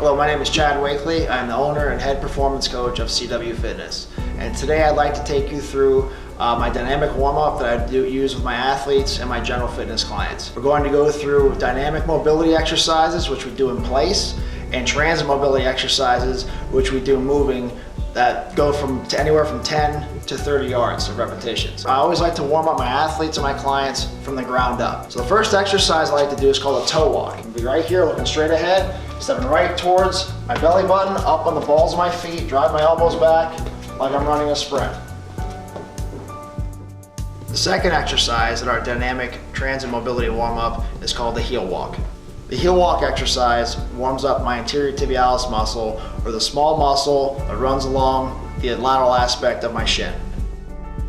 Hello, my name is Chad Waelchli. I'm the owner and head performance coach of CW Fitness. And today I'd like to take you through my dynamic warm-up that I use with my athletes and my general fitness clients. We're going to go through dynamic mobility exercises, which we do in place, and transit mobility exercises, which we do moving, that go from anywhere from 10 to 30 yards of repetitions. I always like to warm up my athletes and my clients from the ground up. So the first exercise I like to do is called a toe walk. I'll be right here looking straight ahead, stepping right towards my belly button, up on the balls of my feet, drive my elbows back like I'm running a sprint. The second exercise in our dynamic transit mobility warm-up is called the heel walk. The heel walk exercise warms up my anterior tibialis muscle, or the small muscle that runs along the lateral aspect of my shin.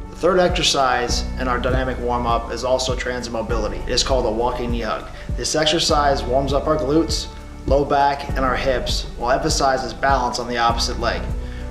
The third exercise in our dynamic warm-up is also transit mobility. It is called a walking knee hug. This exercise warms up our glutes, low back, and our hips, while emphasizes balance on the opposite leg.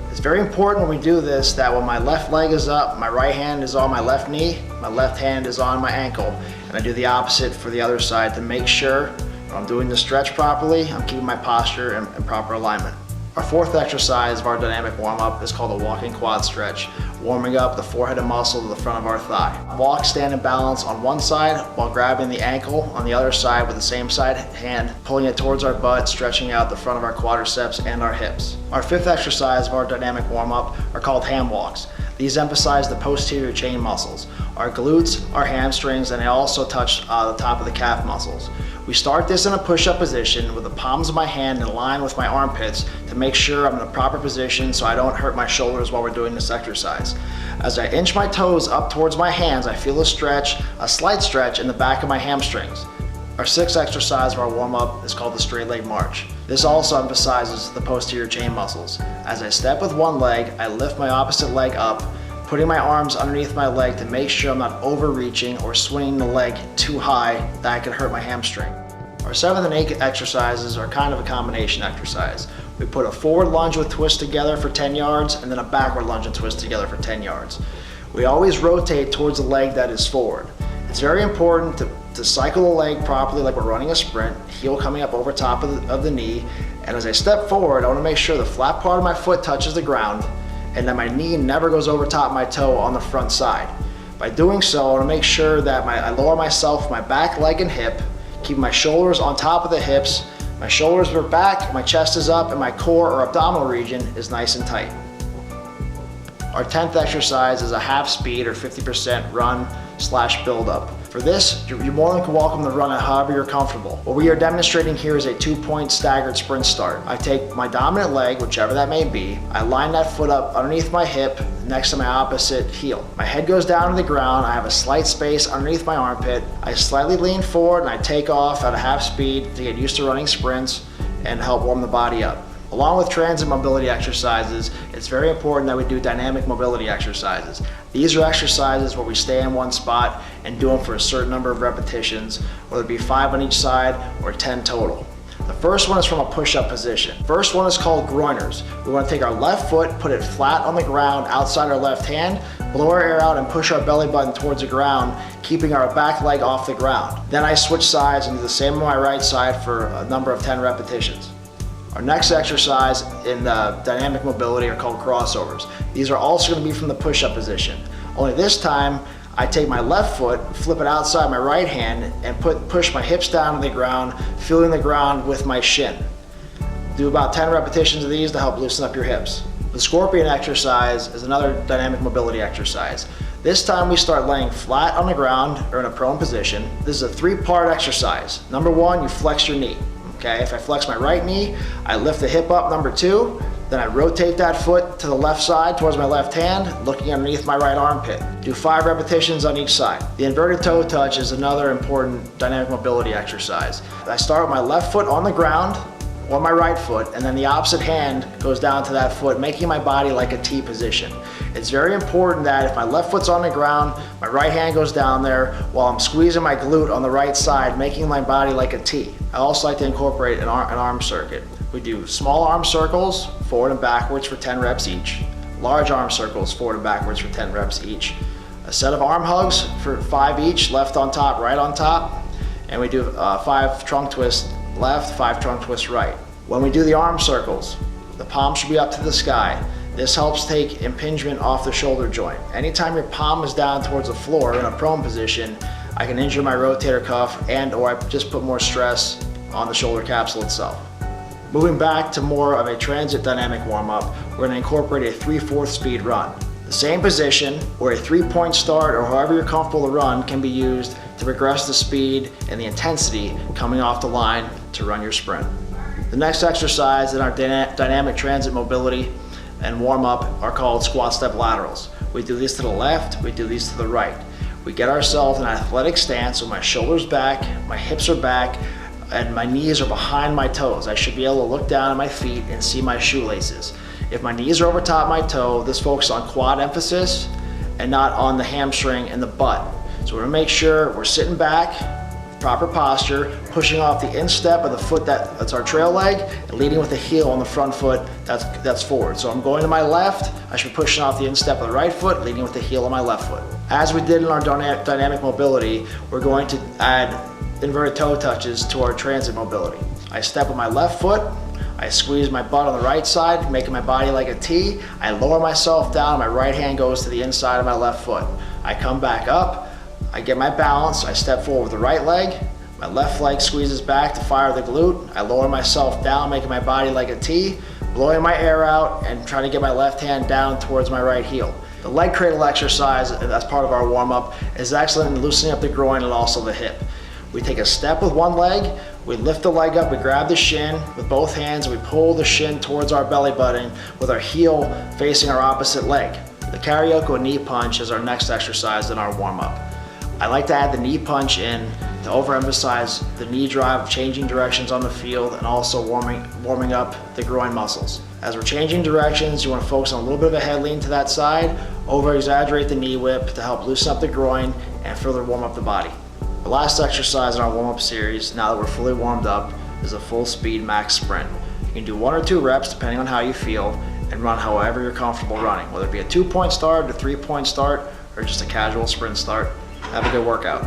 It's very important when we do this that when my left leg is up, my right hand is on my left knee, my left hand is on my ankle, and I do the opposite for the other side to make sure when I'm doing the stretch properly, I'm keeping my posture in proper alignment. Our fourth exercise of our dynamic warm-up is called a walking quad stretch, warming up the forehead muscle to the front of our thigh. Walk, stand, and balance on one side while grabbing the ankle on the other side with the same side hand, pulling it towards our butt, stretching out the front of our quadriceps and our hips. Our fifth exercise of our dynamic warm-up are called ham walks. These emphasize the posterior chain muscles, our glutes, our hamstrings, and they also touch the top of the calf muscles. We start this in a push-up position with the palms of my hand in line with my armpits to make sure I'm in a proper position so I don't hurt my shoulders while we're doing this exercise. As I inch my toes up towards my hands, I feel a slight stretch in the back of my hamstrings. Our sixth exercise of our warm-up is called the straight leg march. This also emphasizes the posterior chain muscles. As I step with one leg, I lift my opposite leg up, putting my arms underneath my leg to make sure I'm not overreaching or swinging the leg too high that I could hurt my hamstring. Our seventh and eighth exercises are kind of a combination exercise. We put a forward lunge with twist together for 10 yards and then a backward lunge and twist together for 10 yards. We always rotate towards the leg that is forward. It's very important to cycle the leg properly like we're running a sprint, heel coming up over top of the knee, and as I step forward, I want to make sure the flat part of my foot touches the ground and that my knee never goes over top of my toe on the front side. By doing so, I want to make sure that I lower myself, my back, leg, and hip, keep my shoulders on top of the hips, my shoulders are back, my chest is up, and my core or abdominal region is nice and tight. Our 10th exercise is a half speed or 50% run/build up. For this, you're more than welcome to run it however you're comfortable. What we are demonstrating here is a 2-point staggered sprint start. I take my dominant leg, whichever that may be, I line that foot up underneath my hip next to my opposite heel. My head goes down to the ground, I have a slight space underneath my armpit, I slightly lean forward and I take off at a half speed to get used to running sprints and help warm the body up. Along with transit mobility exercises, it's very important that we do dynamic mobility exercises. These are exercises where we stay in one spot and do them for a certain number of repetitions, whether it be 5 on each side or 10 total. The first one is from a push-up position. First one is called groiners. We want to take our left foot, put it flat on the ground outside our left hand, blow our air out and push our belly button towards the ground, keeping our back leg off the ground. Then I switch sides and do the same on my right side for a number of 10 repetitions. Our next exercise in dynamic mobility are called crossovers. These are also going to be from the push-up position. Only this time, I take my left foot, flip it outside my right hand, and push my hips down to the ground, feeling the ground with my shin. Do about 10 repetitions of these to help loosen up your hips. The scorpion exercise is another dynamic mobility exercise. This time we start laying flat on the ground or in a prone position. This is a 3-part exercise. Number 1, you flex your knee. Okay, if I flex my right knee, I lift the hip up, number 2, then I rotate that foot to the left side towards my left hand, looking underneath my right armpit. Do 5 repetitions on each side. The inverted toe touch is another important dynamic mobility exercise. I start with my left foot on the ground, or my right foot, and then the opposite hand goes down to that foot, making my body like a T position. It's very important that if my left foot's on the ground, my right hand goes down there while I'm squeezing my glute on the right side, making my body like a T. I also like to incorporate an arm circuit. We do small arm circles, forward and backwards for 10 reps each. Large arm circles, forward and backwards for 10 reps each. A set of arm hugs for 5 each, left on top, right on top. And we do 5 trunk twists left, 5 trunk twists right. When we do the arm circles, the palm should be up to the sky. This helps take impingement off the shoulder joint. Anytime your palm is down towards the floor in a prone position, I can injure my rotator cuff or I just put more stress on the shoulder capsule itself. Moving back to more of a transit dynamic warm-up, we're going to incorporate a 3/4 speed run. The same position, or a 3-point start, or however you're comfortable to run, can be used to progress the speed and the intensity coming off the line to run your sprint. The next exercise in our dynamic transit mobility and warm-up are called squat step laterals. We do these to the left, we do these to the right. We get ourselves in an athletic stance with my shoulders back, my hips are back, and my knees are behind my toes. I should be able to look down at my feet and see my shoelaces. If my knees are over top my toe, this focuses on quad emphasis and not on the hamstring and the butt. So we're gonna make sure we're sitting back, proper posture, pushing off the instep of the foot that's our trail leg, and leading with the heel on the front foot that's forward. So I'm going to my left, I should be pushing off the instep of the right foot, leading with the heel on my left foot. As we did in our dynamic mobility, we're going to add inverted toe touches to our transit mobility. I step with my left foot, I squeeze my butt on the right side, making my body like a T. I lower myself down, my right hand goes to the inside of my left foot. I come back up, I get my balance, I step forward with the right leg, my left leg squeezes back to fire the glute, I lower myself down, making my body like a T, blowing my air out and trying to get my left hand down towards my right heel. The leg cradle exercise, as part of our warm-up, is excellent in loosening up the groin and also the hip. We take a step with one leg, we lift the leg up, we grab the shin with both hands, and we pull the shin towards our belly button with our heel facing our opposite leg. The karaoke knee punch is our next exercise in our warm-up. I like to add the knee punch in to overemphasize the knee drive of changing directions on the field and also warming up the groin muscles. As we're changing directions, you want to focus on a little bit of a head lean to that side, over-exaggerate the knee whip to help loosen up the groin and further warm up the body. The last exercise in our warm-up series, now that we're fully warmed up, is a full speed max sprint. You can do 1 or 2 reps depending on how you feel and run however you're comfortable running, whether it be a 2-point start, a 3-point start, or just a casual sprint start. Have a good workout.